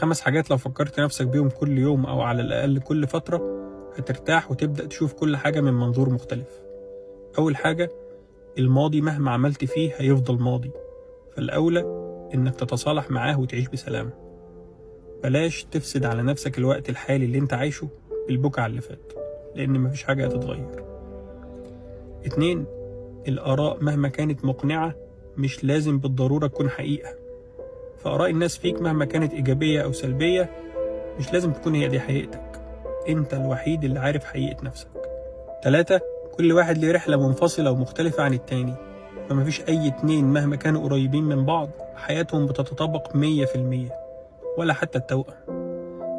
5 حاجات لو فكرت نفسك بيهم كل يوم أو على الأقل كل فترة هترتاح وتبدأ تشوف كل حاجة من منظور مختلف. أول حاجة، الماضي مهما عملت فيه هيفضل ماضي، فالأولى إنك تتصالح معاه وتعيش بسلام. بلاش تفسد على نفسك الوقت الحالي اللي انت عايشه بالبكا على اللي فات، لأن مفيش حاجة هتتغير. 2، الآراء مهما كانت مقنعة مش لازم بالضرورة تكون حقيقة، فآراء الناس فيك مهما كانت إيجابية أو سلبية مش لازم تكون هي دي حقيقتك، انت الوحيد اللي عارف حقيقة نفسك. 3، كل واحد ليه رحلة منفصلة ومختلفة عن التاني، فمفيش أي 2 مهما كانوا قريبين من بعض حياتهم بتتطابق 100%، ولا حتى التوأم.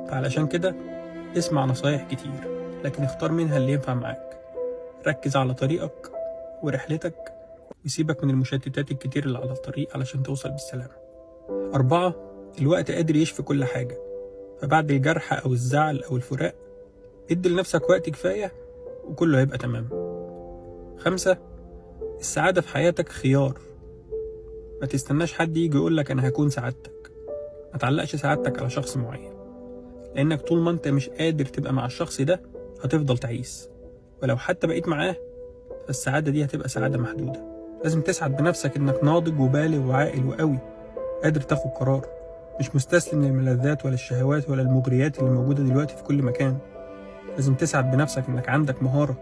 فعلشان كده اسمع نصايح كتير، لكن اختار منها اللي ينفع معاك. ركز على طريقك ورحلتك، وسيبك من المشتتات الكتير اللي على الطريق علشان توصل بالسلامة. 4، الوقت قادر يشفي كل حاجة، فبعد الجرح أو الزعل أو الفراق ادي لنفسك وقت كفاية وكله هيبقى تمام. 5، السعادة في حياتك خيار، ما تستناش حد يجي يقولك أنا هكون سعادتك. ما تعلقش سعادتك على شخص معين، لأنك طول ما أنت مش قادر تبقى مع الشخص ده هتفضل تعيس، ولو حتى بقيت معاه فالسعادة دي هتبقى سعادة محدودة. لازم تسعد بنفسك إنك ناضج وبالغ وعاقل وقوي، قادر تاخد قرار، مش مستسلم للملذات ولا الشهوات ولا المغريات اللي موجودة دلوقتي في كل مكان. لازم تسعد بنفسك إنك عندك مهارة،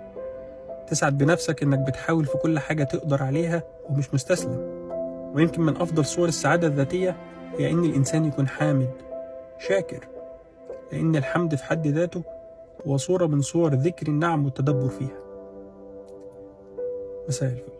تسعد بنفسك إنك بتحاول في كل حاجة تقدر عليها ومش مستسلم. ويمكن من أفضل صور السعادة الذاتية هي إن الإنسان يكون حامد شاكر، لأن الحمد في حد ذاته هو صورة من صور ذكر النعم والتدبر فيها. مساء الفل.